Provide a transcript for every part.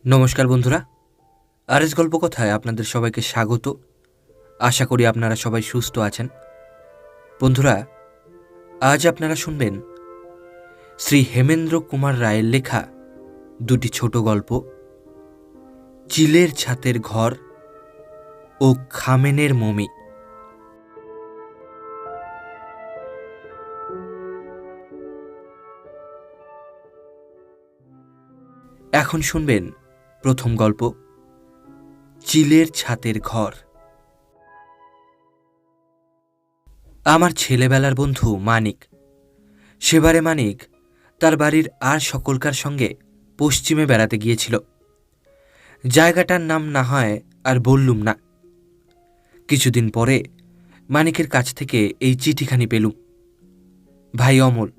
নমস্কার বন্ধুরা, আরএস গল্পকথায় আপনাদের সবাইকে স্বাগত। আশা করি আপনারা সবাই সুস্থ আছেন। বন্ধুরা, আজ আপনারা শুনবেন শ্রী হেমেন্দ্র কুমার রায়ের লেখা দুটি ছোট গল্প, চিলের ছাতের ঘর ও খামেনের মমি। এখন শুনবেন প্রথম গল্প, চিলের ছাতের ঘর। আমার ছেলেবেলার বন্ধু মানিক। সেবারে মানিক তার বাড়ির আর সকলকার সঙ্গে পশ্চিমে বেড়াতে গিয়েছিল। জায়গাটার নাম না হয় আর বললুম না। কিছুদিন পরে মানিকের কাছ থেকে এই চিঠিখানি পেলুম। ভাই অমল,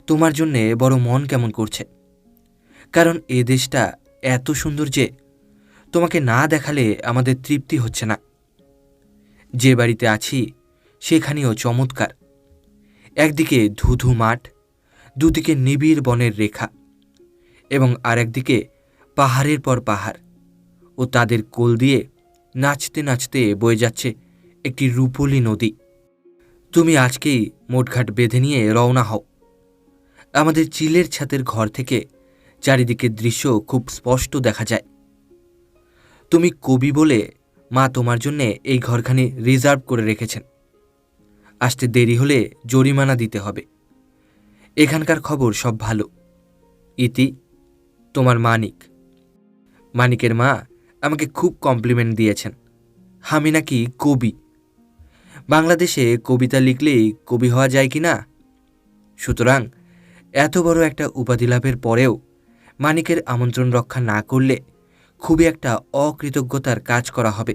তোমার জন্যে বড় মন কেমন করছে, কারণ এ দেশটা এত সুন্দর যে তোমাকে না দেখালে আমাদের তৃপ্তি হচ্ছে না। যে বাড়িতে আছি সেখানেও চমৎকার। একদিকে ধুধু মাঠ, দুদিকে নিবিড় বনের রেখা, এবং আর একদিকে পাহাড়ের পর পাহাড়, ও তাদের কোল দিয়ে নাচতে নাচতে বয়ে যাচ্ছে একটি রূপলী নদী। তুমি আজকেই মোটঘাট বেঁধে নিয়ে রওনা হও। আমাদের চিলের ছাতের ঘর থেকে চারিদিকের দৃশ্য খুব স্পষ্ট দেখা যায়। তুমি কবি বলে মা তোমার জন্যে এই ঘরখানি রিজার্ভ করে রেখেছেন। আসতে দেরি হলে জরিমানা দিতে হবে। এখানকার খবর সব ভালো। ইতি, তোমার মানিক। মানিকের মা আমাকে খুব কমপ্লিমেন্ট দিয়েছেন। আমি নাকি কবি। বাংলাদেশে কবিতা লিখলেই কবি হওয়া যায় কি না? সুতরাং এত বড় একটা উপাধি লাভের পরেও মানিকের আমন্ত্রণ রক্ষা না করলে খুবই একটা অকৃতজ্ঞতার কাজ করা হবে।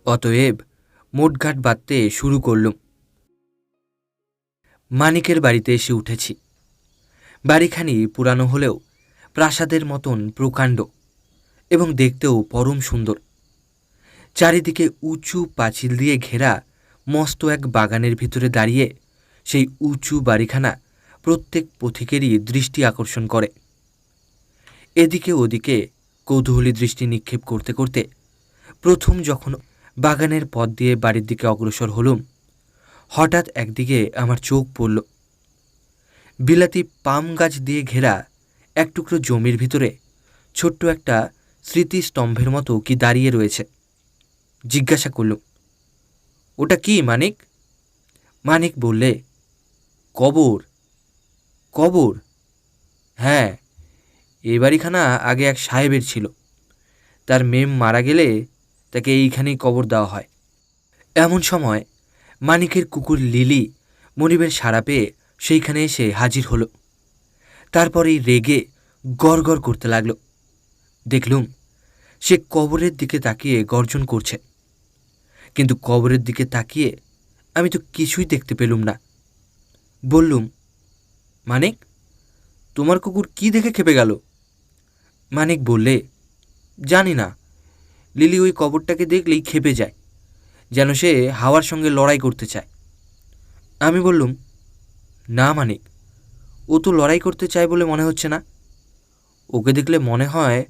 অতএব মোটঘাট বাঁধতে শুরু করলুম। মানিকের বাড়িতে এসে উঠেছি। বাড়িখানি পুরানো হলেও প্রাসাদের মতন প্রকাণ্ড এবং দেখতেও পরম সুন্দর। চারিদিকে উঁচু পাঁচিল দিয়ে ঘেরা মস্ত এক বাগানের ভিতরে দাঁড়িয়ে সেই উঁচু বাড়িখানা প্রত্যেক পথিকেরই দৃষ্টি আকর্ষণ করে। এদিকে ওদিকে কৌতূহলী দৃষ্টি নিক্ষেপ করতে করতে প্রথম যখন বাগানের পথ দিয়ে বাড়ির দিকে অগ্রসর হলুম, হঠাৎ একদিকে আমার চোখ পড়ল। বিলাতি পাম গাছ দিয়ে ঘেরা এক টুকরো জমির ভিতরে ছোট্ট একটা স্মৃতিস্তম্ভের মতো কি দাঁড়িয়ে রয়েছে। জিজ্ঞাসা করলুম, ওটা কি মানিক? মানিক বললে, কবর। কবর? হ্যাঁ, এই বাড়িখানা আগে এক সাহেবের ছিল। তার মেম মারা গেলে তাকে এইখানেই কবর দেওয়া হয়। এমন সময় মানিকের কুকুর লিলি মনিবের সাড়া পেয়ে সেইখানে এসে হাজির হলো। তারপরেই রেগে গড়গড় করতে লাগল। দেখলুম সে কবরের দিকে তাকিয়ে গর্জন করছে, কিন্তু কবরের দিকে তাকিয়ে আমি তো কিছুই দেখতে পেলুম না। বললুম, মানিক, তোমার কুকুর কি দেখে খেপে গেল? মানিক বললে, জানি না, লিলি ওই কবরটাকে দেখলেই খেপে যায়, যেন সে হাওয়ার সঙ্গে লড়াই করতে চায়। আমি বললুম, না মানিক, ও তো লড়াই করতে চায় বলে মনে হচ্ছে না। ওকে দেখলে মনে হয়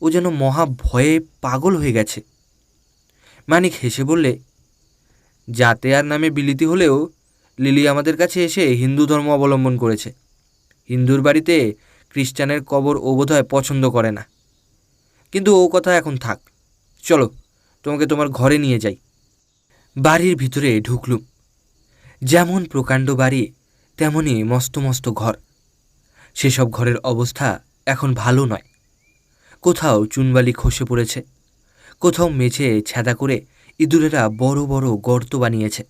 ও যেন মহা ভয়ে পাগল হয়ে গেছে। মানিক হেসে বললে, যাতে আর নামে বিলিতি হলেও লিলি আমাদের কাছে এসে হিন্দু ধর্ম অবলম্বন করেছে। হিন্দুর বাড়িতে খ্রিস্টানের কবর ও বোধহয় পছন্দ করে না। কিন্তু ও কথা এখন থাক, চলো তোমাকে তোমার ঘরে নিয়ে যাই। বাড়ির ভিতরে ঢুকলুম। যেমন প্রকাণ্ড বাড়ি তেমনই মস্ত মস্ত ঘর। সেসব ঘরের অবস্থা এখন ভালো নয়। কোথাও চুনবালি খসে পড়েছে, কোথাও মেঝে ছেঁদা করে ইঁদুরেরা বড় বড় গর্ত বানিয়েছে,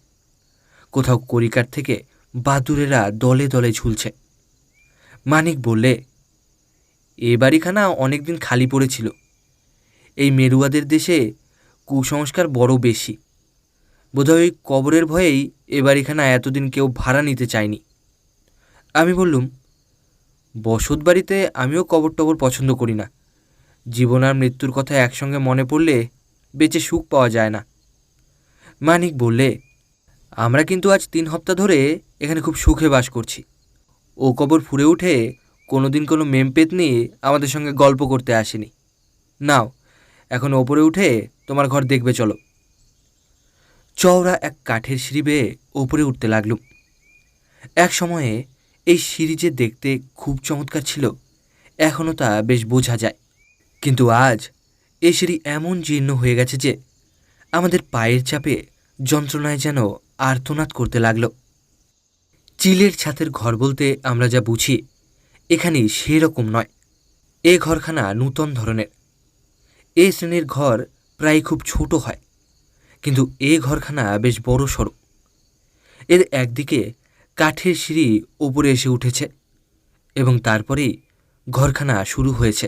কোথাও কড়িকাঠ থেকে বাদুড়েরা দলে দলে ঝুলছে। মানিক বললে, এ বাড়িখানা অনেকদিন খালি পড়েছিল। এই মেরুয়াদের দেশে কুসংস্কার বড় বেশি। বোধহয় ওই কবরের ভয়েই এ বাড়িখানা এতদিন কেউ ভাড়া নিতে চায়নি। আমি বললুম, বসত বাড়িতে আমিও কবর টবর পছন্দ করি না। জীবন আর মৃত্যুর কথা একসঙ্গে মনে পড়লে বেঁচে সুখ পাওয়া যায় না। মানিক বললে, আমরা কিন্তু আজ 3 সপ্তাহ ধরে এখানে খুব সুখে বাস করছি। ও কবর ফুঁড়ে উঠে কোনোদিন কোনো মেমপেত নিয়ে আমাদের সঙ্গে গল্প করতে আসেনি। নাও, এখন ওপরে উঠে তোমার ঘর দেখবে চলো। চওড়া এক কাঠের সিঁড়ি বেয়ে ওপরে উঠতে লাগলুম। এক সময়ে এই সিঁড়ি যে দেখতে খুব চমৎকার ছিল, এখনও তা বেশ বোঝা যায়। কিন্তু আজ এই সিঁড়ি এমন জীর্ণ হয়ে গেছে যে আমাদের পায়ের চাপে যন্ত্রণায় যেন আর্তনাদ করতে লাগল। চিলের ছাতের ঘর বলতে আমরা যা বুঝি, এখানে সেরকম নয়। এ ঘরখানা নূতন ধরনের। এ শ্রেণীর ঘর প্রায় খুব ছোট হয়, কিন্তু এ ঘরখানা বেশ বড় সড়ো। এর একদিকে কাঠের সিঁড়ি ওপরে এসে উঠেছে এবং তারপরেই ঘরখানা শুরু হয়েছে।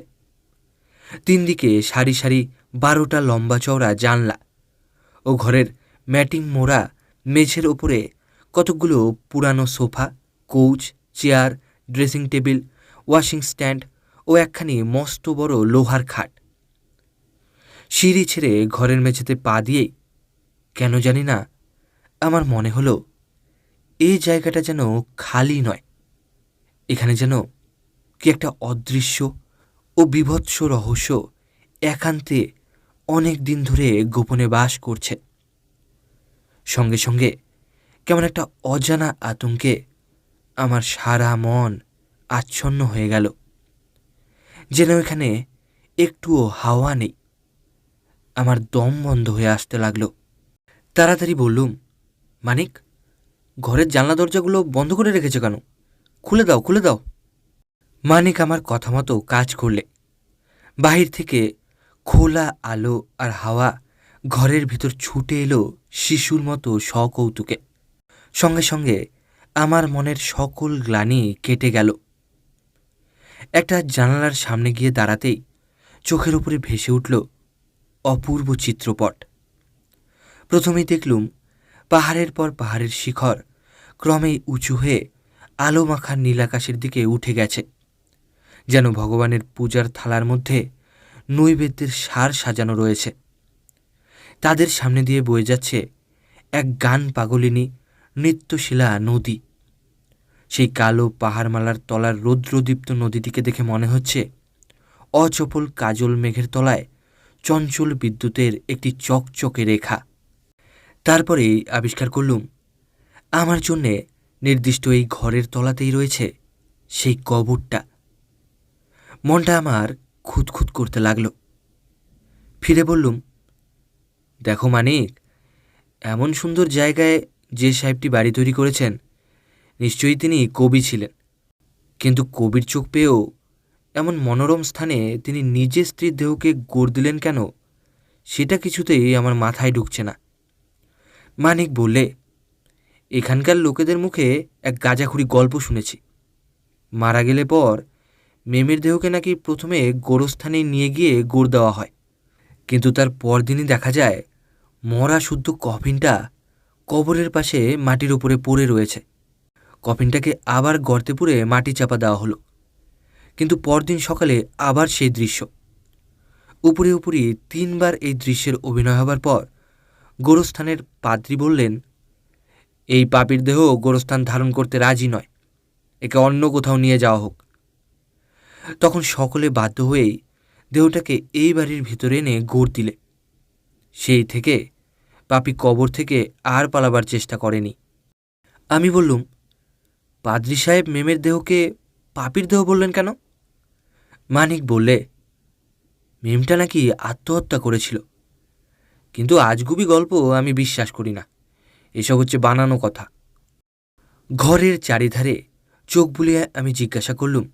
3 দিকে সারি সারি 12টা লম্বা চওড়া জানলা ও ঘরের ম্যাটিং মোড়া মেঝের ওপরে কতকগুলো পুরানো sofa, couch, chair, dressing table, washing stand ও একখানি মস্ত বড় লোহার খাট। সিঁড়ি ছেড়ে ঘরের মেঝেতে পা দিয়েই কেন জানি না আমার মনে হলো এই জায়গাটা যেন খালি নয়, এখানে যেন কি একটা অদৃশ্য ও বীভৎস রহস্য একান্তে অনেক দিন ধরে গোপনে বাস করছে। সঙ্গে সঙ্গে কেমন একটা অজানা আতঙ্কে আমার সারা মন আচ্ছন্ন হয়ে গেল, যেন এখানে একটুও হাওয়া নেই। আমার দম বন্ধ হয়ে আসতে লাগলো। তাড়াতাড়ি বললুম, মানিক, ঘরের জানলা দরজাগুলো বন্ধ করে রেখেছে কেন? খুলে দাও, খুলে দাও। মানিক আমার কথা মতো কাজ করলে বাহির থেকে খোলা আলো আর হাওয়া ঘরের ভিতর ছুটে এলো শিশুর মতো সকৌতুকে। সঙ্গে সঙ্গে আমার মনের সকল গ্লানি কেটে গেল। একটা জানালার সামনে গিয়ে দাঁড়াতেই চোখের উপরে ভেসে উঠল অপূর্ব চিত্রপট। প্রথমেই দেখলুম পাহাড়ের পর পাহাড়ের শিখর ক্রমেই উঁচু হয়ে আলো মাখা নীলাকাশের দিকে উঠে গেছে, যেন ভগবানের পূজার থালার মধ্যে নৈবেদ্যের সার সাজানো রয়েছে। তাদের সামনে দিয়ে বয়ে যাচ্ছে এক গান পাগলিনী নৃত্যশিলা নদী। সেই কালো পাহাড়মালার তলার রৌদ্রদীপ্ত নদীটিকে দেখে মনে হচ্ছে অচপল কাজল মেঘের তলায় চঞ্চল বিদ্যুতের একটি চকচকে রেখা। তারপরেই আবিষ্কার করলুম আমার জন্যে নির্দিষ্ট এই ঘরের তলাতেই রয়েছে সেই কবরটা। মনটা আমার খুঁতখুত করতে লাগল। ফিরে বললুম, দেখো মানিক, এমন সুন্দর জায়গায় যে সাহেবটি বাড়ি তৈরি করেছেন, নিশ্চয়ই তিনি কবি ছিলেন। কিন্তু কবির চোখ পেয়েও এমন মনোরম স্থানে তিনি নিজের স্ত্রীর দেহকে গড় দিলেন কেন, সেটা কিছুতেই আমার মাথায় ঢুকছে না। মানিক বললে, এখানকার লোকেদের মুখে এক গাঁজাখুরি গল্প শুনেছি। মারা গেলে পর মেমের দেহকে নাকি প্রথমে গোরস্থানে নিয়ে গিয়ে গোড় দেওয়া হয়, কিন্তু তার পরদিনই দেখা যায় মরা শুদ্ধ কফিনটা কবরের পাশে মাটির উপরে পড়ে রয়েছে। কফিনটাকে আবার গর্তে পুরে মাটি চাপা দেওয়া হলো, কিন্তু পরদিন সকালে আবার সেই দৃশ্য। উপরে উপরে 3 বার এই দৃশ্যের অভিনয় হবার পর গোরস্থানের পাদ্রী বললেন, এই পাপীর দেহ গোরস্থান ধারণ করতে রাজি নয়, একে অন্য কোথাও নিয়ে যাওয়া হোক। তখন সকলে বাধ্য হয়েই দেহটাকে এই বাড়ির ভিতরে এনে গোড় দিলে। সেই থেকে পাপী কবর থেকে আর পালাবার চেষ্টা করেনি। আমি বললুম, পাদ্রী সাহেব মেমের দেহকে পাপীর দেহ বললেন কেন? মানিক বললে, মেমটা নাকি আত্মহত্যা করেছিল, কিন্তু আজগুবি গল্প আমি বিশ্বাস করি না, এসব হচ্ছে বানানো কথা। ঘরের চারিধারে চোখ বুলিয়ে আমি জিজ্ঞাসা করলুম,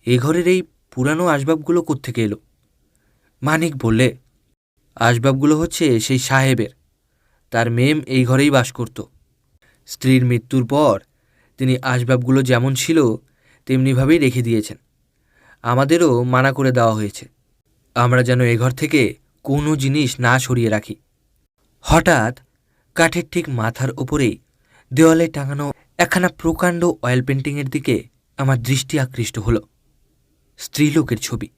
এ ঘরের এই পুরানো আসবাবগুলো কোত্থেকে এলো? মানিক বললে, আসবাবগুলো হচ্ছে সেই সাহেবের, তার মেম এই ঘরেই বাস করত। স্ত্রীর মৃত্যুর পর তিনি আসবাবগুলো যেমন ছিল তেমনিভাবেই রেখে দিয়েছেন। আমাদেরও মানা করে দেওয়া হয়েছে আমরা যেন এ ঘর থেকে কোনো জিনিস না সরিয়ে রাখি। হঠাৎ কাঠের ঠিক মাথার ওপরেই দেওয়ালে টাঙানো একখানা প্রকাণ্ড অয়েল পেন্টিংয়ের দিকে আমার দৃষ্টি আকৃষ্ট হলো। স্ত্রীলোকের ছবি।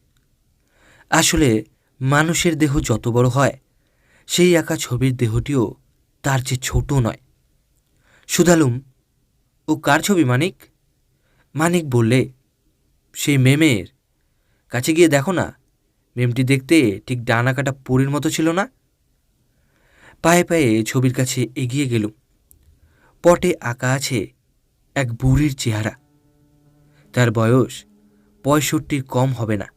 আসলে মানুষের দেহ যত বড় হয়, সেই আঁকা ছবির দেহটিও তার চেয়ে ছোট নয়। শুধালুম, ও কার ছবি মানিক? মানিক বললে, সেই মেমের। কাছে গিয়ে দেখো না, মেমটি দেখতে ঠিক ডানা কাটা পরীর মতো ছিল না? পায়ে পায়ে ছবির কাছে এগিয়ে গেলুম। পটে আঁকা আছে এক বুড়ির চেহারা। তার বয়স 65 কম হবে না।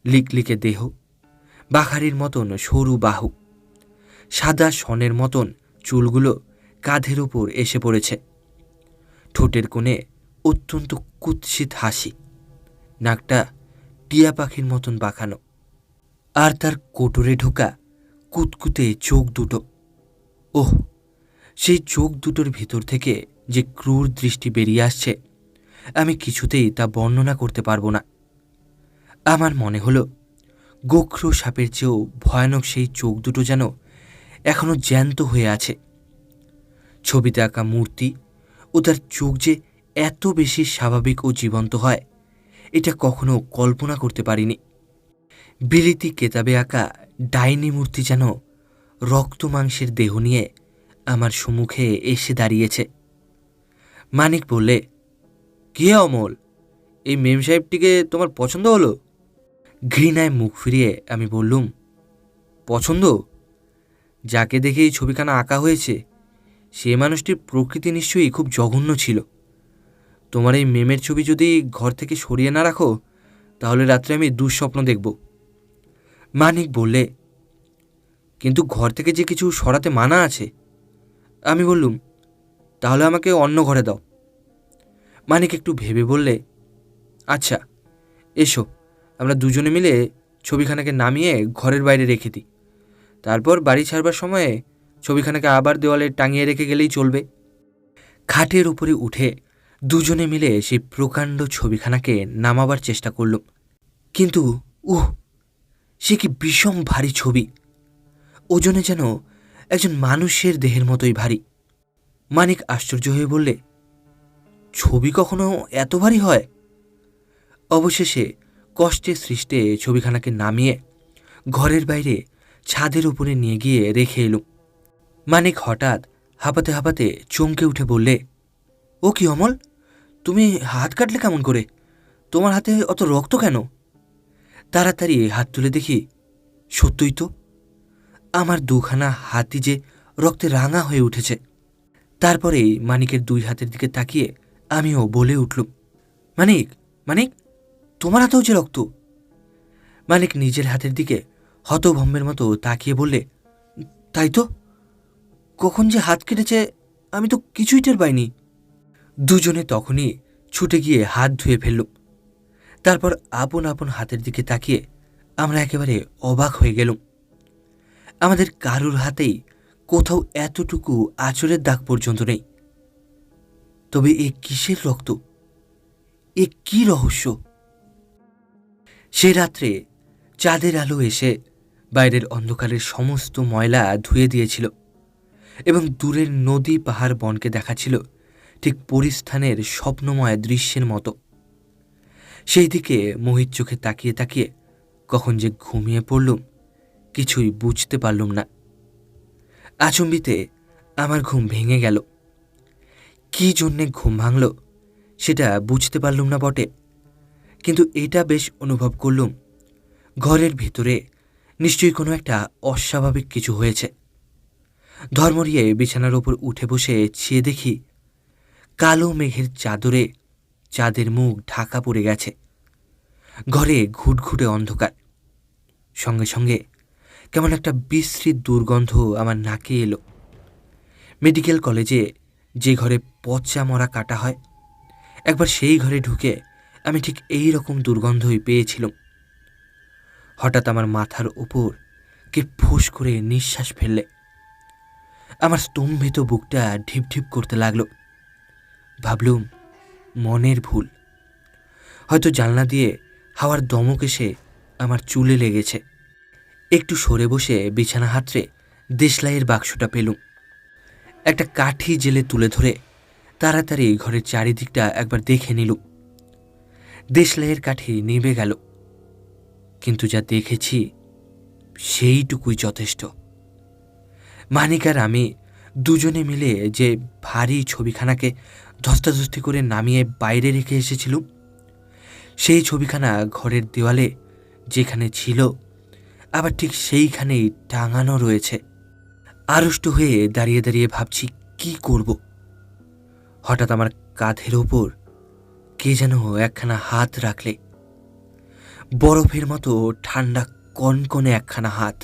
লিকলিকে দেহ, বাখারির মতন সরু বাহু, সাদা সনের মতন চুলগুলো কাঁধের উপর এসে পড়েছে। ঠোঁটের কোণে অত্যন্ত কুৎসিত হাসি, নাকটা টিয়া পাখির মতন বাঁকানো, আর তার কোটরে ঢোকা কুতকুতে চোখ দুটো। ওহ, সেই চোখ দুটোর ভিতর থেকে যে ক্রূর দৃষ্টি বেরিয়ে আসছে, আমি কিছুতেই তা বর্ণনা করতে পারবো না। আমার মনে হলো গোখরো সাপের চেয়েও ভয়ানক সেই চোখ দুটো যেন এখনো জ্যান্ত হয়ে আছে। ছবিতে আঁকা মূর্তি ও তার চোখ যে এত বেশি স্বাভাবিক ও জীবন্ত হয়, এটা কখনো কল্পনা করতে পারিনি। বিলিতি কেতাবে আঁকা ডাইনি মূর্তি যেন রক্ত মাংসের দেহ নিয়ে আমার সম্মুখে এসে দাঁড়িয়েছে। মানিক বললে, কে অমল, এই মেম সাহেবটিকে তোমার পছন্দ হলো? ঘৃণায় মুখ ফিরিয়ে আমি বললুম, পছন্দ? যাকে দেখে এই ছবিখানা আঁকা হয়েছে সে মানুষটির প্রকৃতি নিশ্চয়ই খুব জঘন্য ছিল। তোমার এই মেমের ছবি যদি ঘর থেকে সরিয়ে না রাখো, তাহলে রাত্রে আমি দুঃস্বপ্ন দেখব। মানিক বললে, কিন্তু ঘর থেকে যে কিছু সরাতে মানা আছে। আমি বললুম, তাহলে আমাকে অন্য ঘরে দাও। মানিক একটু ভেবে বললে, আচ্ছা এসো, আমরা দুজনে মিলে ছবিখানাকে নামিয়ে ঘরের বাইরে রেখে দিই। তারপর বাড়ি ছাড়বার সময়ে ছবিখানাকে আবার দেওয়ালে টাঙিয়ে রেখে গেলেই চলবে। খাটের উপরে উঠে দুজনে মিলে সেই প্রকাণ্ড ছবিখানাকে নামাবার চেষ্টা করলুম। কিন্তু সে কি বিষম ভারী ছবি, ওজনে যেন একজন মানুষের দেহের মতোই ভারী। মানিক আশ্চর্য হয়ে বললে, ছবি কখনো এত ভারী হয়? অবশেষে কষ্টে সৃষ্টে ছবিখানাকে নামিয়ে ঘরের বাইরে ছাদের উপরে নিয়ে গিয়ে রেখে এলুম। মানিক হঠাৎ হাঁপাতে হাঁপাতে চমকে উঠে বললে, ও কি অমল, তুমি হাত কাটলে কেমন করে? তোমার হাতে অত রক্ত কেন? তাড়াতাড়ি হাত তুলে দেখি, সত্যই তো, আমার দুখানা হাতই যে রক্তে রাঙা হয়ে উঠেছে। তারপরেই মানিকের দুই হাতের দিকে তাকিয়ে আমিও বলে উঠলুম, মানিক, মানিক, তোমার হাতেও যে রক্ত। মানিক নিজের হাতের দিকে হতভম্বের মতো তাকিয়ে বললে, তাই তো, কখন যে হাত কেটেছে আমি তো কিছুই টের পাইনি। দুজনে তখনই ছুটে গিয়ে হাত ধুয়ে ফেললুম। তারপর আপন আপন হাতের দিকে তাকিয়ে আমরা একেবারে অবাক হয়ে গেলুম। আমাদের কারুর হাতেই কোথাও এতটুকু আঁচড়ের দাগ পর্যন্ত নেই। তবে এ কিসের রক্ত? এ কি রহস্য? সে রাত্রে চাঁদের আলো এসে বাইরের অন্ধকারের সমস্ত ময়লা ধুয়ে দিয়েছিল এবং দূরের নদী পাহাড় বনকে দেখাচ্ছিল ঠিক পরিস্থানের স্বপ্নময় দৃশ্যের মতো। সেই দিকে মোহিত চোখে তাকিয়ে তাকিয়ে কখন যে ঘুমিয়ে পড়লুম কিছুই বুঝতে পারলুম না। আচম্বিতে আমার ঘুম ভেঙে গেল। কি জন্যে ঘুম ভাঙল সেটা বুঝতে পারলুম না বটে, কিন্তু এটা বেশ অনুভব করলুম ঘরের ভিতরে নিশ্চয়ই কোনো একটা অস্বাভাবিক কিছু হয়েছে। ধর্মরিয়ে বিছানার ওপর উঠে বসে চেয়ে দেখি কালো মেঘের চাদরে চাঁদের মুখ ঢাকা পড়ে গেছে। ঘরে ঘুটঘুটে অন্ধকার, সঙ্গে সঙ্গে কেমন একটা বিশ্রী দুর্গন্ধ আমার নাকে এলো। মেডিকেল কলেজে যে ঘরে পচা মরা কাটা হয়, একবার সেই ঘরে ঢুকে আমি ঠিক এই রকম দুর্গন্ধই পেয়েছিলাম। হঠাৎ আমার মাথার উপর কে ফোঁস করে নিঃশ্বাস ফেললে। আমার স্তম্ভিত বুকটা ঢিপ ঢিপ করতে লাগলো। ভাবলুম মনের ভুল, হয়তো জানলা দিয়ে হাওয়ার দমক এসে আমার চুলে লেগেছে। একটু সরে বসে বিছানা হাতড়ে দেশলাইয়ের বাক্সটা পেলুম। একটা কাঠি জেলে তুলে ধরে তাড়াতাড়ি ঘরের চারিদিকটা একবার দেখে নিলুম। দেশলাইয়ের কাঠি নিভে গেল, কিন্তু যা দেখেছি সেইটুকুই যথেষ্ট। মানিক আর আমি দুজনে মিলে যে ভারী ছবিখানাকে ধস্তাধস্তি করে নামিয়ে বাইরে রেখে এসেছিলুম, সেই ছবিখানা ঘরের দেওয়ালে যেখানে ছিল আবার ঠিক সেইখানেই টাঙানো রয়েছে। আড়ষ্ট হয়ে দাঁড়িয়ে দাঁড়িয়ে ভাবছি কি করব। হঠাৎ আমার কাঁধের ওপর কে যেন একখানা হাত রাখলে, বরফের মতো ঠান্ডা কনকনে একখানা হাত।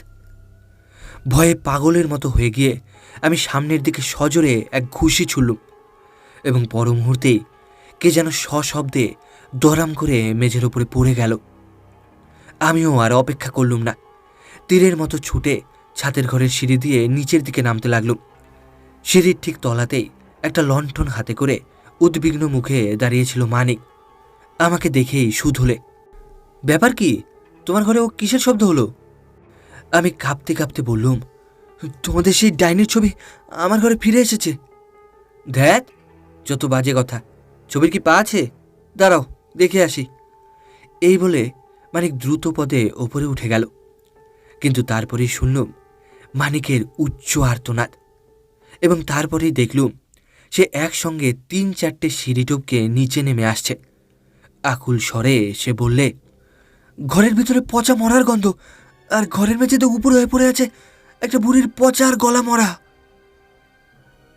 ভয়ে পাগলের মতো হয়ে গিয়ে আমি সামনের দিকে সজোরে এক ঘুষি ছুড়লুম এবং পর মুহূর্তেই কে যেন সশব্দে দরাম করে মেঝের উপরে পড়ে গেল। আমিও আর অপেক্ষা করলুম না, তীরের মতো ছুটে ছাতের ঘরের সিঁড়ি দিয়ে নিচের দিকে নামতে লাগলুম। সিঁড়ির ঠিক তলাতেই একটা লণ্ঠন হাতে করে উদ্বিগ্ন মুখে দাঁড়িয়েছিল মানিক। আমাকে দেখেই শুধলে, ব্যাপার কি, তোমার ঘরে ও কিসের শব্দ হলো? আমি কাঁপতে কাঁপতে বললুম, তোমাদের সেই ডাইনির ছবি আমার ঘরে ফিরে এসেছে। ধ্যাত, যত বাজে কথা, ছবির কি পা আছে? দাঁড়াও দেখে আসি। এই বলে মানিক দ্রুত পদে ওপরে উঠে গেল। কিন্তু তারপরেই শুনলুম মানিকের উচ্চ আর্তনাদ এবং তারপরেই দেখলুম সে একসঙ্গে 3-4টে সিঁড়ি টপকে নিচে নেমে আসছে। আকুল স্বরে সে বললে, ঘরের ভিতরে পচা মরার গন্ধ, আর ঘরের মেঝেতে উপর হয়ে পড়ে আছে একটা বুড়ির পচা আর গলা মরা।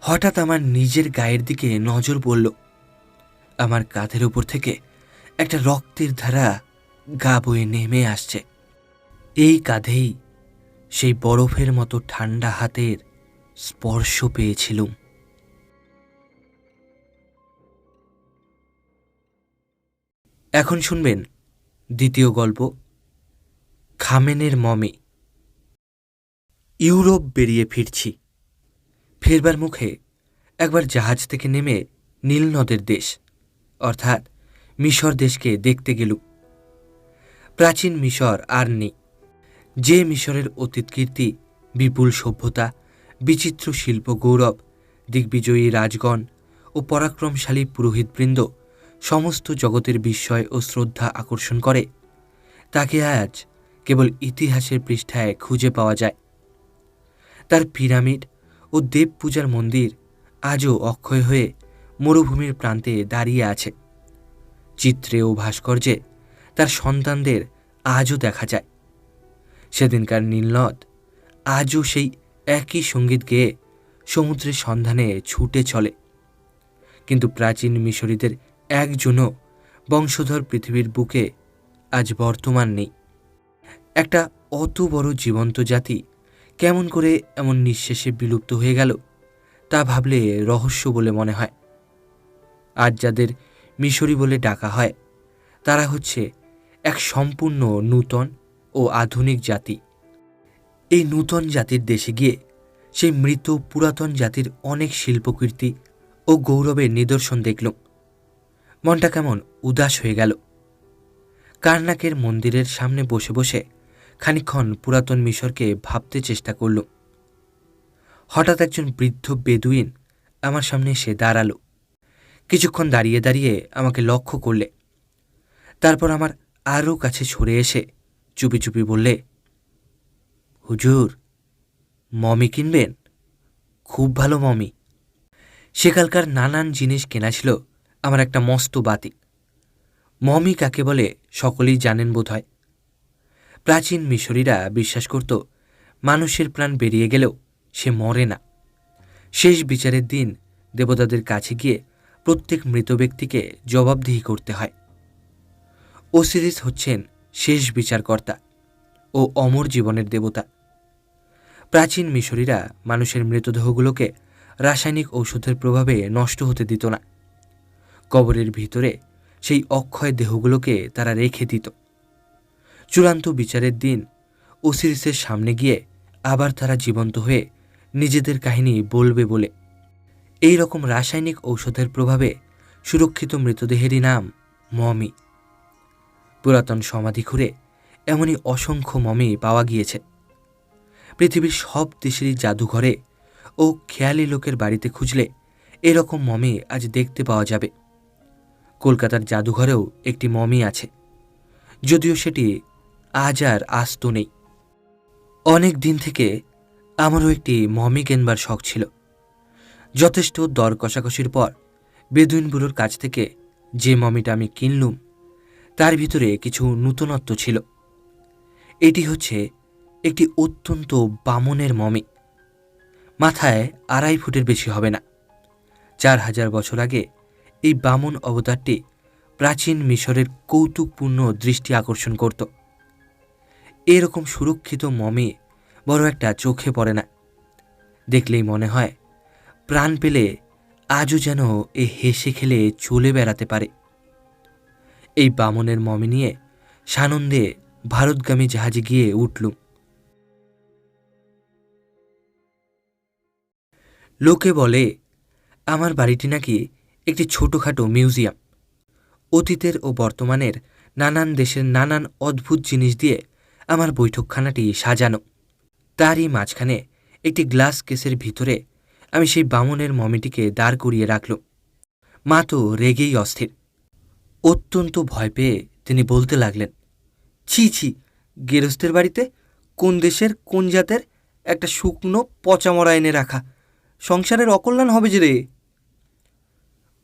হঠাৎ আমার নিজের গায়ের দিকে নজর পড়ল। আমার কাঁধের উপর থেকে একটা রক্তের ধারা গা বয়ে নেমে আসছে। এই কাঁধেই সেই বরফের মতো ঠান্ডা হাতের স্পর্শ পেয়েছিলুম। এখন শুনবেন দ্বিতীয় গল্প, খামেনের মমি। ইউরোপ বেরিয়ে ফিরছি। ফেরবার মুখে একবার জাহাজ থেকে নেমে নীল নদের দেশ অর্থাৎ মিশর দেশকে দেখতে গেলুম। প্রাচীন মিশর আর নেই। যে মিশরের অতীত কীর্তি, বিপুল সভ্যতা, বিচিত্র শিল্প গৌরব, দিগ্বিজয়ী রাজগণ ও পরাক্রমশালী পুরোহিতবৃন্দ সমস্ত জগতের বিস্ময় ও শ্রদ্ধা আকর্ষণ করে, তাকে আজ কেবল ইতিহাসের পৃষ্ঠায় খুঁজে পাওয়া যায়। তার পিরামিড ও দেব পূজার মন্দির আজও অক্ষয় হয়ে মরুভূমির প্রান্তে দাঁড়িয়ে আছে। চিত্রে ও ভাস্কর্যে তার সন্তানদের আজও দেখা যায়। সেদিনকার নীলনদ আজও সেই একই সঙ্গীত গেয়ে সমুদ্রের সন্ধানে ছুটে চলে। কিন্তু প্রাচীন মিশরীদের একজনও বংশধর পৃথিবীর বুকে আজ বর্তমান নেই। একটা অত বড় জীবন্ত জাতি কেমন করে এমন নিঃশেষে বিলুপ্ত হয়ে গেল তা ভাবলে রহস্য বলে মনে হয়। আজ যাদের মিশরী বলে ডাকা হয় তারা হচ্ছে এক সম্পূর্ণ নূতন ও আধুনিক জাতি। এই নূতন জাতির দেশে গিয়ে সেই মৃত পুরাতন জাতির অনেক শিল্পকীর্তি ও গৌরবের নিদর্শন দেখলুম। মনটা কেমন উদাস হয়ে গেল। কার্নাকের মন্দিরের সামনে বসে বসে খানিকক্ষণ পুরাতন মিশরকে ভাবতে চেষ্টা করলুম। হঠাৎ একজন বৃদ্ধ বেদুইন আমার সামনে এসে দাঁড়ালো। কিছুক্ষণ দাঁড়িয়ে দাঁড়িয়ে আমাকে লক্ষ্য করলে, তারপর আমার আরও কাছে সরে এসে চুপি চুপি বললে, হুজুর, মমি কিনবেন? খুব ভালো মমি। সেকালকার নানান জিনিস কেনা ছিল আমার একটা মস্ত বাতিক। মমি কাকে বলে সকলেই জানেন বোধ হয়। প্রাচীন মিশরীরা বিশ্বাস করত মানুষের প্রাণ বেরিয়ে গেলেও সে মরে না। শেষ বিচারের দিন দেবতাদের কাছে গিয়ে প্রত্যেক মৃত ব্যক্তিকে জবাবদিহি করতে হয়। ওসিরিস হচ্ছেন শেষ বিচারকর্তা ও অমর জীবনের দেবতা। প্রাচীন মিশরীরা মানুষের মৃতদেহগুলোকে রাসায়নিক ঔষধের প্রভাবে নষ্ট হতে দিত না। কবরের ভিতরে সেই অক্ষয় দেহগুলোকে তারা রেখে দিত। চূড়ান্ত বিচারের দিন ওসিরিসের সামনে গিয়ে আবার তারা জীবন্ত হয়ে নিজেদের কাহিনী বলবে বলে। এই রকম রাসায়নিক ঔষধের প্রভাবে সুরক্ষিত মৃতদেহেরই নাম মমি। পুরাতন সমাধি খুঁড়ে এমনই অসংখ্য মমি পাওয়া গিয়েছে। পৃথিবীর সব দেশেরই জাদুঘরে ও খেয়ালি লোকের বাড়িতে খুঁজলে এরকম মমি আজ দেখতে পাওয়া যাবে। কলকাতার জাদুঘরেও একটি মমি আছে, যদিও সেটি আজ আর আস্ত নেই। অনেক দিন থেকে আমারও একটি মমি কেনবার শখ ছিল। যথেষ্ট দর কষাকষির পর বেদুইনগুলোর কাছ থেকে যে মমিটা আমি কিনলুম তার ভিতরে কিছু নূতনত্ব ছিল। এটি হচ্ছে একটি অত্যন্ত বামনের মমি। মাথায় 2.5 ফুটের বেশি হবে না। 4000 বছর আগে এই বামন অবতারটি প্রাচীন মিশরের কৌতুকপূর্ণ দৃষ্টি আকর্ষণ করত। এরকম সুরক্ষিত মমি বড় একটা চোখে পড়ে না। দেখলেই মনে হয় প্রাণ পেলে আজও যেন এ হেসে খেলে চলে বেড়াতে পারে। এই বামনের মমি নিয়ে সানন্দে ভারতগামী জাহাজে গিয়ে উঠলুম। লোকে বলে আমার বাড়িটি নাকি একটি ছোটোখাটো মিউজিয়াম। অতীতের ও বর্তমানের নানান দেশের নানান অদ্ভুত জিনিস দিয়ে আমার বৈঠকখানাটি সাজানো। তারই মাঝখানে একটি গ্লাস কেসের ভিতরে আমি সেই বামনের মমিটিকে দাঁড় করিয়ে রাখলুম। মা তো রেগেই অস্থির। অত্যন্ত ভয় পেয়ে তিনি বলতে লাগলেন, ছি ছি, গেরস্তের বাড়িতে কোন দেশের কোন জাতের একটা শুকনো পচামরা এনে রাখা, সংসারের অকল্যাণ হবে যে রে।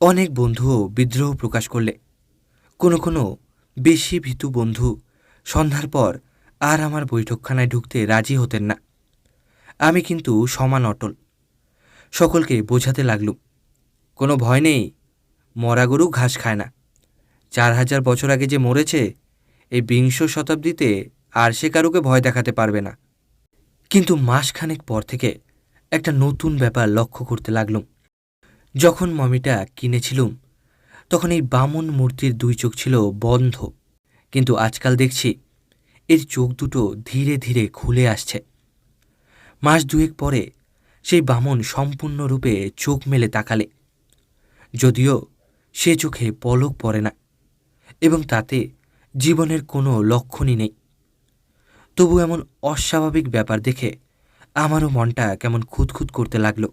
অনেক বন্ধুও বিদ্রোহ প্রকাশ করলে। কোনো কোনো বেশি ভীতু বন্ধু সন্ধ্যার পর আর আমার বৈঠকখানায় ঢুকতে রাজি হতেন না। আমি কিন্তু সমান অটল। সকলকে বোঝাতে লাগলুম, কোনো ভয় নেই, মরা গরু ঘাস খায় না। 4000 বছর আগে যে মরেছে, এই 20 শতাব্দীতে আর সে কারুকে ভয় দেখাতে পারবে না। কিন্তু মাসখানেক পর থেকে একটা নতুন ব্যাপার লক্ষ্য করতে লাগলুম। যখন মমিটা কিনেছিলুম তখন এই বামন মূর্তির 2 চোখ ছিল বন্ধ, কিন্তু আজকাল দেখছি এর চোখ দুটো ধীরে ধীরে খুলে আসছে। মাস 2 পরে সেই বামন সম্পূর্ণরূপে চোখ মেলে তাকালে, যদিও সে চোখে পলক পড়ে না এবং তাতে জীবনের কোনো লক্ষণই নেই। তবু এমন অস্বাভাবিক ব্যাপার দেখে আমারও মনটা কেমন খুঁতখুত করতে লাগল।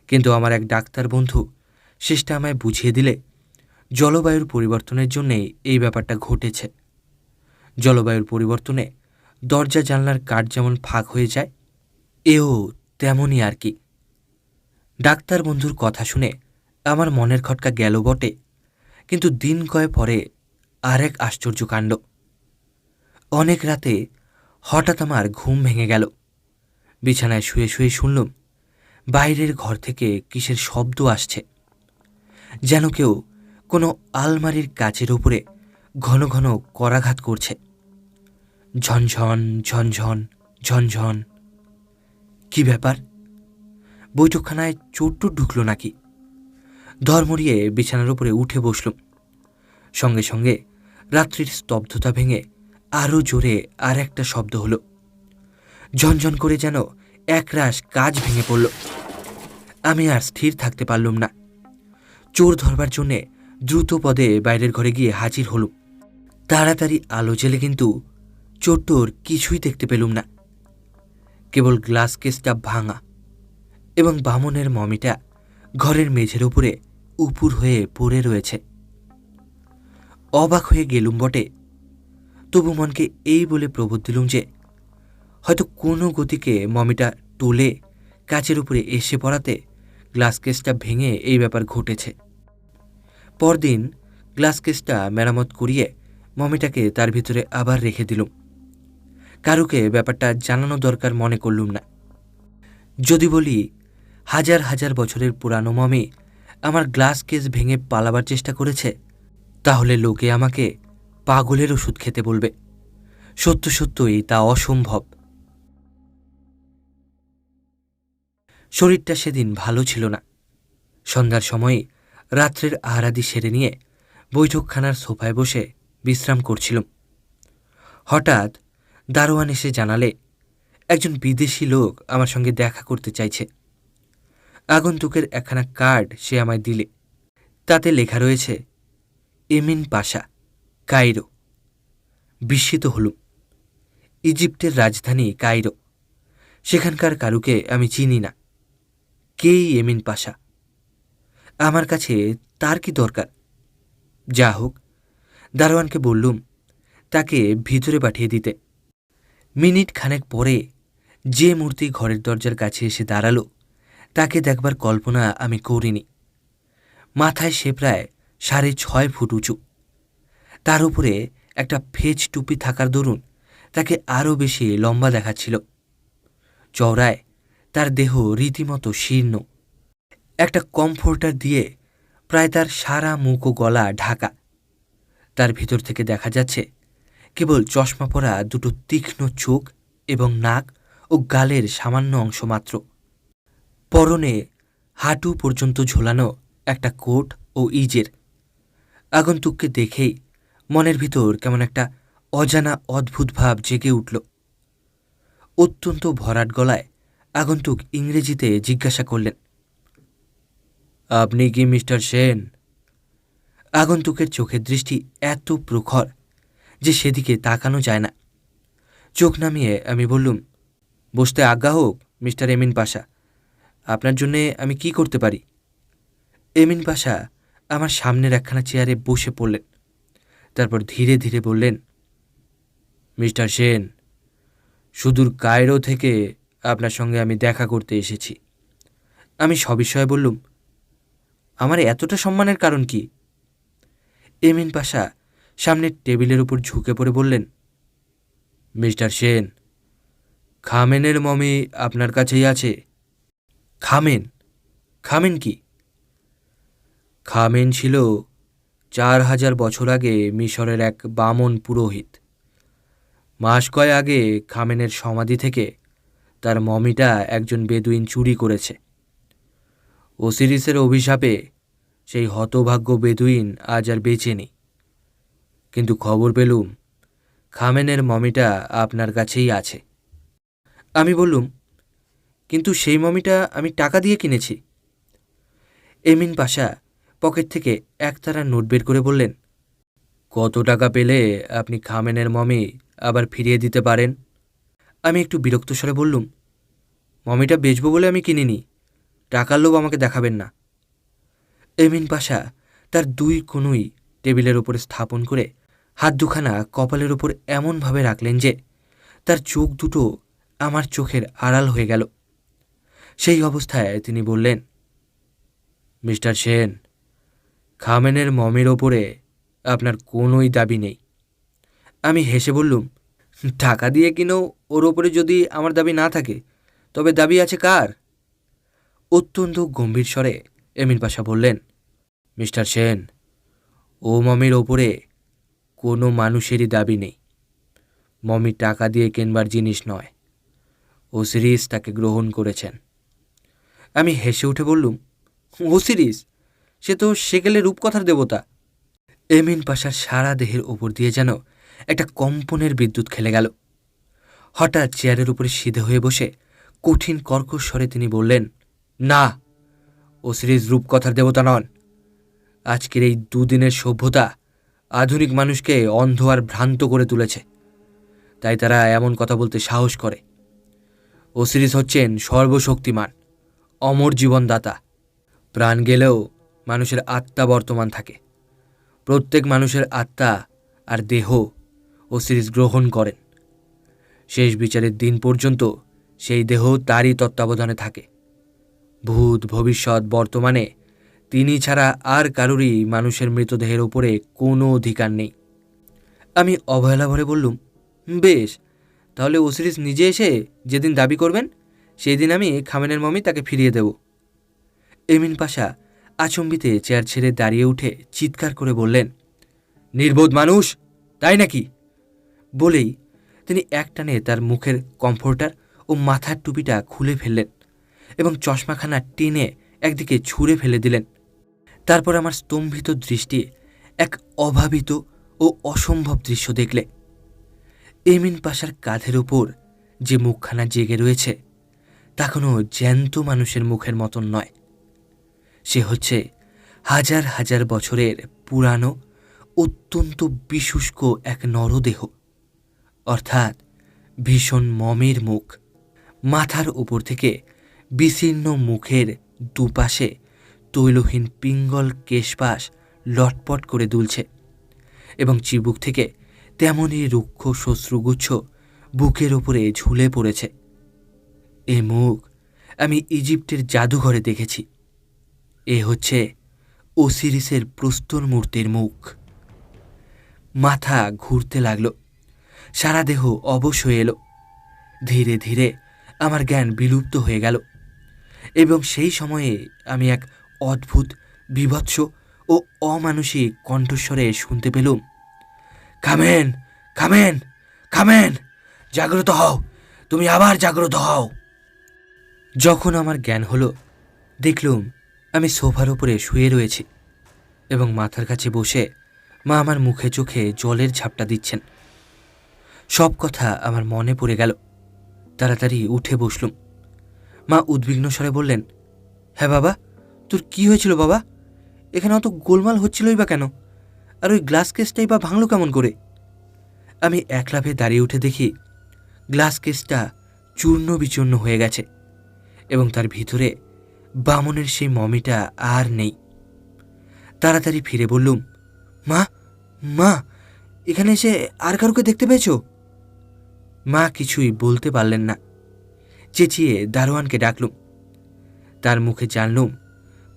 কিন্তু আমার এক ডাক্তার বন্ধু শেষটা আমায় বুঝিয়ে দিলে জলবায়ুর পরিবর্তনের জন্যেই এই ব্যাপারটা ঘটেছে। জলবায়ুর পরিবর্তনে দরজা জানলার কাঠ যেমন ফাঁক হয়ে যায়, এও তেমনই আর কি। ডাক্তার বন্ধুর কথা শুনে আমার মনের খটকা গেল বটে, কিন্তু দিন কয়েক পরে আর এক আশ্চর্য কাণ্ড। অনেক রাতে হঠাৎ আমার ঘুম ভেঙে গেল। বিছানায় শুয়ে শুয়ে শুনলুম বাইরের ঘর থেকে কিসের শব্দ আসছে, যেন কেউ কোনো আলমারির কাচের উপরে ঘন ঘন করাঘাত করছে। ঝনঝন ঝনঝন ঝনঝন। কি ব্যাপার? বৈঠকখানায় চোর ঢুকল নাকি? ধর্মরিয়ে বিছানার উপরে উঠে বসলুম। সঙ্গে সঙ্গে রাত্রির স্তব্ধতা ভেঙে আরও জোরে আর একটা শব্দ হলো। ঝনঝন করে যেন একরাশ কাজ ভেঙে পড়ল। আমি আর স্থির থাকতে পারলুম না। চোর ধরবার জন্যে দ্রুত পদে বাইরের ঘরে গিয়ে হাজির হলুম। তাড়াতাড়ি আলো জ্বেলে কিন্তু চোরটোর কিছুই দেখতে পেলুম না। কেবল গ্লাস কেসটা ভাঙা এবং বামনের মমিটা ঘরের মেঝের উপরে উপুর হয়ে পড়ে রয়েছে। অবাক হয়ে গেলুম বটে, তবু মনকে এই বলে প্রবোধ দিলুম যে হয়তো কোনো গতিকে মমিটা টলে কাচের উপরে এসে পড়াতে গ্লাস কেসটা ভেঙে এই ব্যাপার ঘটেছে। পরদিন গ্লাস কেসটা মেরামত করিয়ে মমিটাকে তার ভিতরে আবার রেখে দিলুম। কারুকে ব্যাপারটা জানানো দরকার মনে করলুম না। যদি বলি হাজার হাজার বছরের পুরানো মমি আমার গ্লাস কেস ভেঙে পালাবার চেষ্টা করেছে, তাহলে লোকে আমাকে পাগলের ওষুধ খেতে বলবে। সত্য সত্যই তা অসম্ভব। শরীরটা সেদিন ভালো ছিল না। সন্ধ্যার সময় রাত্রের আহারাদি সেরে নিয়ে বৈঠকখানার সোফায় বসে বিশ্রাম করছিলাম। হঠাৎ দারোয়ান এসে জানালে একজন বিদেশি লোক আমার সঙ্গে দেখা করতে চাইছে। আগন্তুকের একখানা কার্ড সে আমায় দিলে। তাতে লেখা রয়েছে এমিন পাশা, কায়রো। বিস্মিত হলুম। ইজিপ্টের রাজধানী কায়রো। সেখানকার কারুকে আমি চিনি না। কেই এমিন পাশা? আমার কাছে তার কি দরকার? যা হোক, দারোয়ানকে বললুম তাকে ভিতরে পাঠিয়ে দিতে। মিনিট খানেক পরে যে মূর্তি ঘরের দরজার কাছে এসে দাঁড়ালো তাকে দেখবার কল্পনা আমি করিনি। মাথায় সে প্রায় 6.5 ফুট উঁচু। তার উপরে একটা ফেজ টুপি থাকার দরুন তাকে আরও বেশি লম্বা দেখাচ্ছিল। চওড়ায় তার দেহ রীতিমতো শীর্ণ, একটা কমফোর্টার দিয়ে প্রায় তার সারা মুখ ও গলা ঢাকা। তার ভিতর থেকে দেখা যাচ্ছে কেবল চশমা পরা দুটো তীক্ষ্ণ চোখ এবং নাক ও গালের সামান্য অংশ মাত্র। পরনে হাঁটু পর্যন্ত ঝোলানো একটা কোট ও ইজের। আগন্তুককে দেখেই মনের ভিতর কেমন একটা অজানা অদ্ভুত ভাব জেগে উঠল। অত্যন্ত ভরাট গলায় আগন্তুক ইংরেজিতে জিজ্ঞাসা করলেন, আপনি কি মিস্টার সেন? আগন্তুকের চোখের দৃষ্টি এত প্রখর যে সেদিকে তাকানো যায় না। চোখ নামিয়ে আমি বললুম, বসতে আজ্ঞা হোক মিস্টার এমিন পাশা, আপনার জন্যে আমি কি করতে পারি? এমিন পাশা আমার সামনের একখানা চেয়ারে বসে পড়লেন। তারপর ধীরে ধীরে বললেন, মিস্টার সেন, সুদূর কায়রো থেকে আপনার সঙ্গে আমি দেখা করতে এসেছি। আমি সবিষয়ে বললুম, আমার এতটা সম্মানের কারণ কি? এমিন পাশা সামনের টেবিলের উপর ঝুঁকে পড়ে বললেন, মিস্টার সেন, খামেনের মমি আপনার কাছেই আছে। খামেন? খামেন কি? খামেন ছিল 4000 বছর আগে মিশরের এক বামন পুরোহিত। মাস কয় আগে খামেনের সমাধি থেকে তার মমিটা একজন বেদুইন চুরি করেছে। ওসিরিসের অভিশাপে সেই হতভাগ্য বেদুইন আজ আর বেঁচে নেই। কিন্তু খবর পেলুম খামেনের মমিটা আপনার কাছেই আছে। আমি বললুম, কিন্তু সেই মমিটা আমি টাকা দিয়ে কিনেছি। এমিন পাশা পকেট থেকে একতারা নোট বের করে বললেন, কত টাকা পেলে আপনি খামেনের মমি আবার ফিরিয়ে দিতে পারেন? আমি একটু বিরক্ত স্বরে বললুম, মমিটা বেচব বলে আমি কিনিনি, টাকার লোভ আমাকে দেখাবেন না। এমিন পাশা তার দুই কনুই টেবিলের ওপরে স্থাপন করে হাত দুখানা কপালের ওপর এমনভাবে রাখলেন যে তার চোখ দুটো আমার চোখের আড়াল হয়ে গেল। সেই অবস্থায় তিনি বললেন, মিস্টার সেন, খামেনের মমির ওপরে আপনার কোনোই দাবি নেই। আমি হেসে বললুম, টাকা দিয়ে কিনেও ওর ওপরে যদি আমার দাবি না থাকে, তবে দাবি আছে কার? অত্যন্ত গম্ভীর স্বরে এমিন পাশা বললেন, মিস্টার সেন, ও মমির ওপরে কোনো মানুষেরই দাবি নেই। মমি টাকা দিয়ে কেনবার জিনিস নয়, ওসিরিস তাকে গ্রহণ করেছেন। আমি হেসে উঠে বললুম, ওসিরিস? সে তো সেকেলে রূপকথার দেবতা। এমিন পাশার সারা দেহের ওপর দিয়ে যেন একটা কম্পনের বিদ্যুৎ খেলে গেল। হঠাৎ চেয়ারের উপরে সিধে হয়ে বসে কঠিন কর্কশ স্বরে তিনি বললেন, না, ওসিরিস রূপকথার দেবতা নন। আজকের এই দুদিনের সভ্যতা আধুনিক মানুষকে অন্ধ আর ভ্রান্ত করে তুলেছে, তাই তারা এমন কথা বলতে সাহস করে। ওসিরিস হচ্ছেন সর্বশক্তিমান, অমর জীবনদাতা। প্রাণ গেলেও মানুষের আত্মা বর্তমান থাকে। প্রত্যেক মানুষের আত্মা আর দেহ ওসিরিস গ্রহণ করেন। শেষ বিচারের দিন পর্যন্ত সেই দেহ তারই তত্ত্বাবধানে থাকে। ভূত, ভবিষ্যৎ, বর্তমানে তিনি ছাড়া আর কারোরই মানুষের মৃতদেহের ওপরে কোনো অধিকার নেই। আমি অবহেলা ভরে বললুম, বেশ, তাহলে ওসিরিস নিজে এসে যেদিন দাবি করবেন সেই দিন আমি খামেনের মমি তাকে ফিরিয়ে দেব। এমিন পাশা আচম্বিতে চেয়ার ছেড়ে দাঁড়িয়ে উঠে চিৎকার করে বললেন, নির্বোধ মানুষ, তাই নাকি? বলেই তিনি একটানে তার মুখের কমফোর্টার ও মাথার টুপিটা খুলে ফেললেন এবং চশমাখানা টেনে একদিকে ছুঁড়ে ফেলে দিলেন। তারপর আমার স্তম্ভিত দৃষ্টি এক অভাবিত ও অসম্ভব দৃশ্য দেখলে। এমিন পাশার কাঁধের ওপর যে মুখখানা জেগে রয়েছে তা কোনো জ্যান্ত মানুষের মুখের মতন নয়। সে হচ্ছে হাজার হাজার বছরের পুরানো অত্যন্ত বিশুষ্ক এক নরদেহ, অর্থাৎ ভীষণ মমের মুখ। মাথার উপর থেকে বিশীর্ণ মুখের দুপাশে তৈলহীন পিঙ্গল কেশপাশ লটপট করে দুলছে এবং চিবুক থেকে তেমনই রুক্ষ শ্বশ্রুগুচ্ছ বুকের ওপরে ঝুলে পড়েছে। এ মুখ আমি ইজিপ্টের জাদুঘরে দেখেছি। এ হচ্ছে ওসিরিসের প্রস্তর মূর্তির মুখ। মাথা ঘুরতে লাগলো। সারা দেহ অবশ হয়ে এলো। ধীরে ধীরে আমার জ্ঞান বিলুপ্ত হয়ে গেল এবং সেই সময়ে আমি এক অদ্ভুত, বীভৎস ও অমানুষিক কণ্ঠস্বরে শুনতে পেলুম, কামেন, কামেন, কামেন, জাগ্রত হও, তুমি আবার জাগ্রত হও। যখন আমার জ্ঞান হলো, দেখলুম আমি সোফার উপরে শুয়ে রয়েছি এবং মাথার কাছে বসে মা আমার মুখে চোখে জলের ঝাপটা দিচ্ছেন। সব কথা আমার মনে পড়ে গেল। তাড়াতাড়ি উঠে বসলুম। মা উদ্বিগ্ন স্বরে বললেন, হ্যাঁ বাবা, তোর কি হয়েছিল বাবা? এখানে অত গোলমাল হচ্ছিলই বা কেন? আর ওই গ্লাস কেসটাই বা ভাঙল কেমন করে? আমি একলাভে দাঁড়িয়ে উঠে দেখি গ্লাস কেসটা চূর্ণ বিচূর্ণ হয়ে গেছে এবং তার ভিতরে বামনের সেই মমিটা আর নেই। তাড়াতাড়ি ফিরে বললুম, মা, মা, এখানে এসে আর কারুকে দেখতে পেয়েছ? মা কিছুই বলতে পারলেন না। চেঁচিয়ে দারোয়ানকে ডাকলুম। তার মুখে জানলুম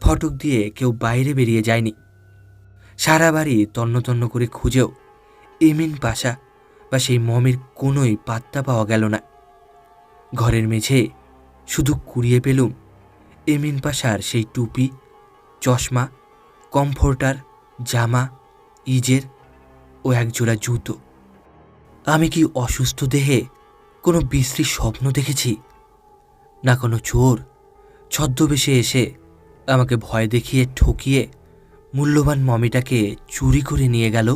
ফটক দিয়ে কেউ বাইরে বেরিয়ে যায়নি। সারা বাড়ি তন্ন তন্ন করে খুঁজেও এমিন পাশা বা সেই মমির কোনোই পাত্তা পাওয়া গেল না। ঘরের মেঝে শুধু কুড়িয়ে পেলুম এমিন পাশার সেই টুপি, চশমা, কমফোর্টার, জামা, ইজের ও একজোড়া জুতো। আমি কি অসুস্থ দেহে কোনো বিশ্রী স্বপ্ন দেখেছি, না কোনো চোর ছদ্মবেশে এসে আমাকে ভয় দেখিয়ে ঠকিয়ে মূল্যবান মমিটাকে চুরি করে নিয়ে গেল?